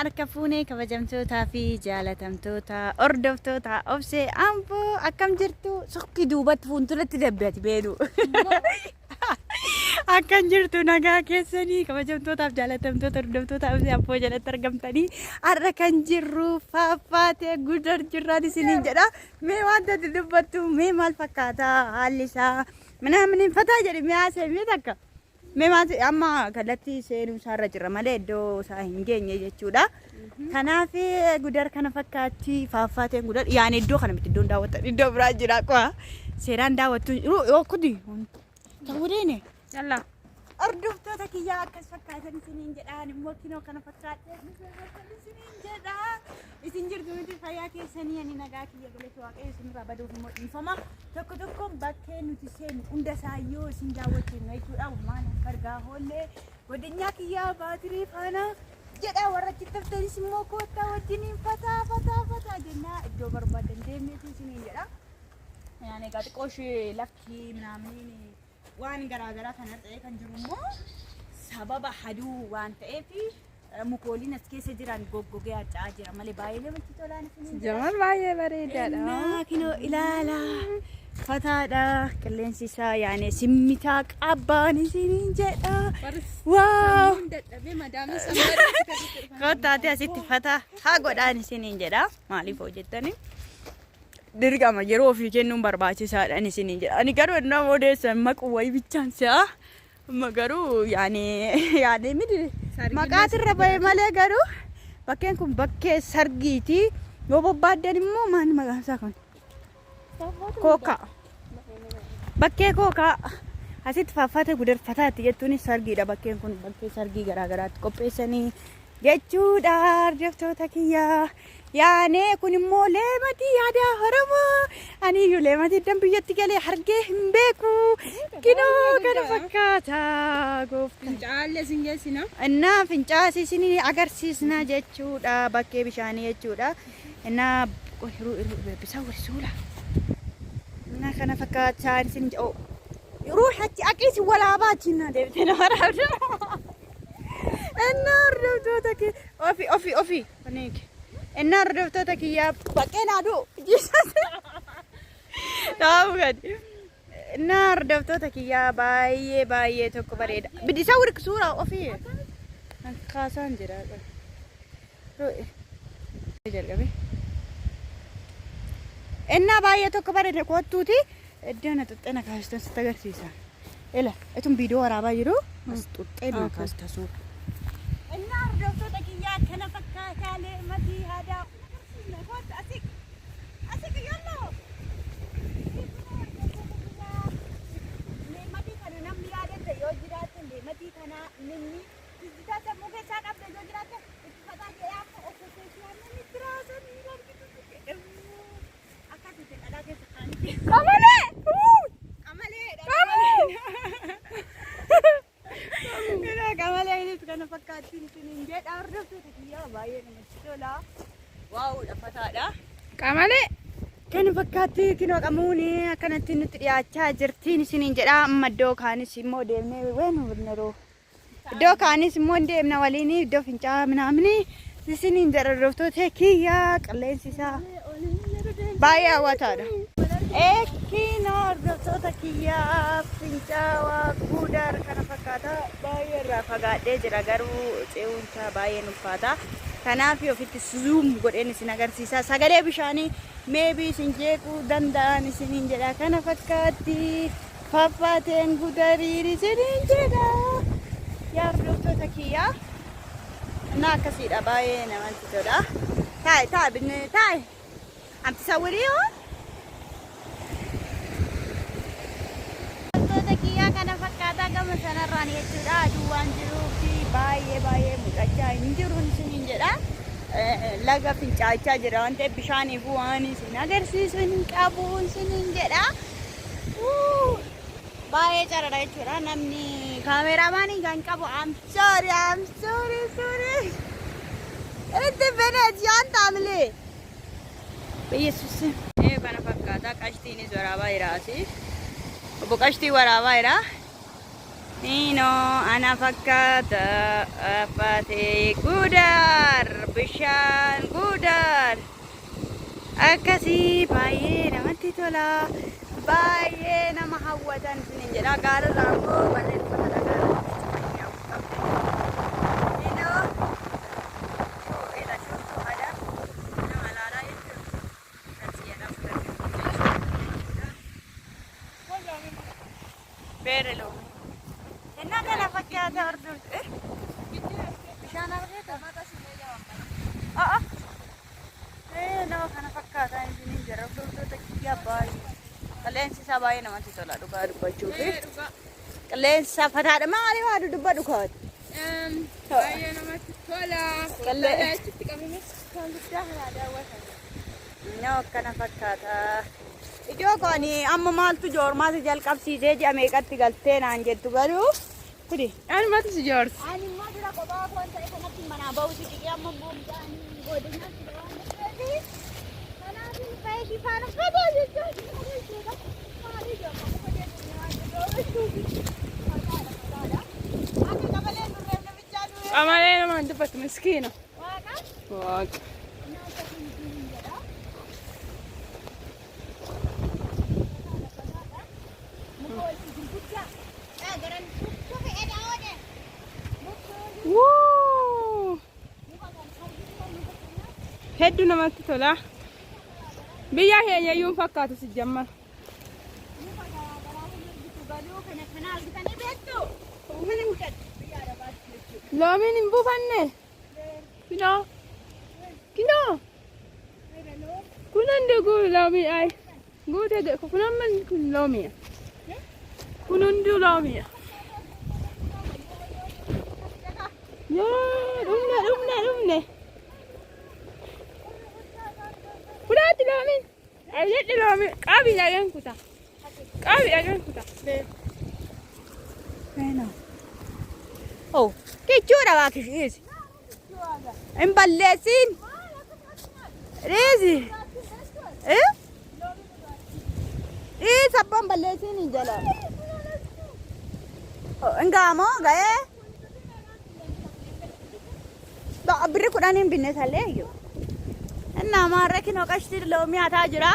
harka fuunee kabajamtootaa fi jaalatamtoota hordoftoota obsee Amboo akkam jirtu sokki duubatti fuulduratti dabbati beedu akkam jirtu nagaa keessanii kabajamtootaaf jaalatamtoota hordoftoota obsee Amboo jalatti argamtanii har'a kan jirru faaffaatee gudar jirraan isiniin jedha mee wanta dubbattu mee maal fakkaata haalli isaa minaamin fataa jedhi mee haasee mee takka Memang amma kalatti seenuu isaarra jira malee iddoo isaa hin geenye jechuudha. Kanaaf gudar kana fakkaatti faaffaateen gudar yaani iddoo kana miti iddoon daawwatan iddoo biraa jira qoa. Seeraan daawwattu yoo kudi ta'uu deene. Yalla. Hordoftoota kiyyaa akkas fakkaatan isiniin jedhaan immoo kinoo kana fakkaatee isiniin jedha. Isin jirtu miti fayyaa keessanii ani nagaa kiyya galata waaqayyo isinirraa baduuf immoo dhiifama. Tokko tokkoon bakkee nuti seenu hunda isaayyoo isin daawwachiifna jechuudha. Maal argaa hoollee godinyaa kiyyaa baatirii faana jedha warra achi taftanis immoo koottaa wajjiniin fataa jennaa iddoo barbaadan deemneetu isiniin jedha. Yaani egaa xiqqooshee lakkii minaamin waan garaagaraa kana ta'e kan jiru immoo sababa haduu waan ta'eef mukooliin as keessa jiran goggogee harca'aa jira malee baay'ee namatti tolaan isiniin jamal baay'ee bareedaadha. Kinoo ilaala fataadha qilleensi isaa yaani simmitaa qabbaan isiniin jedha. Waaw kottaate asitti fataa haa godhaan isiniin jedha maaliif hojjettanii dirqama yeroo ofii kennuun barbaachisaadha isiniin jedha. Ani garuu nama odeessan maquu wayii bichaan si'a amma garuu yaani miti maqaatirra bahe malee garuu bakkeen kun bakkee sargiiti yoo bobbaaddan immoo maal maqaan isaa kun kookaa bakkee kookaa asitti faaffaatee gudar fataatti jettuun sargiidha. Bakkeen kun bakkee sargii garaagaraatti qopheessanii jechuudha hordoftoota kiyyaa. Yaani kun immoo leematii aadaa Oromoo ani iyyuu leematii iddoo biyyatti galee argee hin beeku kinoo kana fakkaata gooftaa. Fincaalee isin geessina. Innaa fincaas isin agarsiisna jechuudha bakkee bishaanii jechuudha. Innaa bisaan warisuula. Innaa kana fakkaata isin ruuxatti aqiisi walaabaa achiin deebitee nama raabda. Innaa hordoftoota kee ofii oneeke. Inna hordoftoota kiyyaa bakkeen aduu ta'uu gadi. Inna hordoftoota kiyyaa baay'ee tokko bareeda. Biddisaa walitti suuraa ofii kaasaan jira. Jalqabe. Inna baay'ee tokko bareeda kottuuti iddoo na xuxxee na kaastan sitti agarsiisa. Ela itun viidiyoo waraabaa jiru as xuxxee na kaasta suura. Inna hordoftoota kiyyaa kana fakkaataa leematii aadaa asik yalloo leematii kana namni yaadate yoo jiraate leematii kana namni bitaa sammuu keessaa qabde yoo jiraate itti fataa jedhee akka okkotee namni biraasan akkasitti dhadhaa keessa kaanii qamalee kana fakkaatti isiniin jedha hordoftoota kiyyaa baay'ee namatti tola. Waaw fataadha. Qamalee kan fakkaatti kinoo qamuuni akkanatti nutti dhiyaachaa jirtiin isiniin jedha. Amma iddoo kaanis immoo deemnee weenuu iddoo kaanis immoo deemna waliin iddoo fincaa'aa minaamini isiniin jedha hordoftoota kiyyaa qilleensi isaa baay'ee hawwataadha. Kinoo hordoftoota kiyyaa fincaa'aa gudar kana fakkaata baay'ee irraa fagaadhee jira garuu ce'uunsaa baay'ee ulfaata. Kanaaf ofitti zoom godheen isin agarsiisa. Sagalee bishaanii meebii isin jeequu danda'an isiniin jedha. Kana fakkaatti faffaateen gudariin isiniin jedha. Yaa hordoftoota kiyyaa na akkasiidha baay'ee namatti tola. Taa'e amti sawwiriyoo kana fakkaata gama sanarraan jechuudha. Aduu waan jiruuf baay'ee mul'achaa hin jiru isiniin jedha. Laga fincaachaa jira waan ta'eef bishaaniif waan isin agarsiisu hin qabu isiniin jedha. Baay'ee carara jechuudha. Namni kaameraamaanii kan qabu I'm sorry. Itti Veneetsiyaan taamilee. Yesuus. Kana fakkaata qashtiinis waraabaa jiraasi. Obbo Qashtii waraabaa jira. Nino ana fakkaata faatee gudar Bishaan gudaan akkasii baay'ee namatti tola. Baay'ee nama hawwatan isiniin jedha. Gaararraa immoo barreeffama dhagaa. Beerelo. Enna kana fakkaata hordofte. Bishaan argeeta. Nama kana fakkaata isiniin jira. Hordoftoota kiyyaa baay'ee. Qilleensi isaa baay'ee namatti tola dhugaa dubbachuufi. Qilleensi isaa fataadha. Maali waa dubbadhu kaawwate? Baay'ee namatti tola. Qilleensitti qabinis kan guddaa kana daawwatan. Nama kana fakkaata. Ijoo kooni amma maaltu joormaati jalqabsiisee ji'a meeqatti galtee naan jettu garuu fidi. Anumatti si joorsi. Ani immoo dura kophaa koon ta'e kanatti manaa ba'u si dhiqee amma boomdaan godina si waan ta'eef kanaaf fayyaa si faana qabaa jechuudha. Maalii joorma kuma jechuudha waan ta'eef. Akka qabalee nurreef namichaa du'e. Qamalee namaan dubbatu miskiina. Waaqa. Waaqa. Hedduu namatti tola. Biyya keenya iyyuu fakkaatu si jammar. Loomiin hin buufanne. Kinoo. Kinoo. Kun hundi loomii ay. Guutee kun amma kun loomii. Kun hundi loomii. Yoo dhumne. Fudhaatti loomiin. Ayyaadhi loomiin. Qaabii dhagaan kuta. Oh, kichuudha waa kishiisi. Hin balleessin. Riisi. Sabbaan balleessin hin jala. Ngaamoo ga'ee. Birri kudhan hin binne sallee iyyuu. Namaarra kinoo qashtii loomii hataa jira.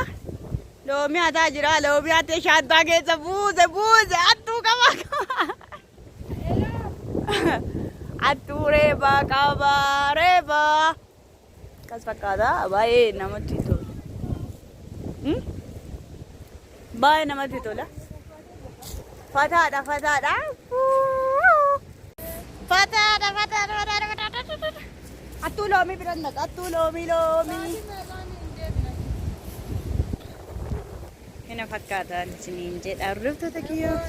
Loomii hatee shaantaa keessa buuse attuu qaba. Attuu reebaa qaba reebaa. Akkas fakkaata baay'ee namatti tola. Baay'ee namatti tola. Fataadha. Attuu loomii biran naqa. Attuu loomii. Kana fakkaataan isiniin jedha hordoftoota kiyyoo.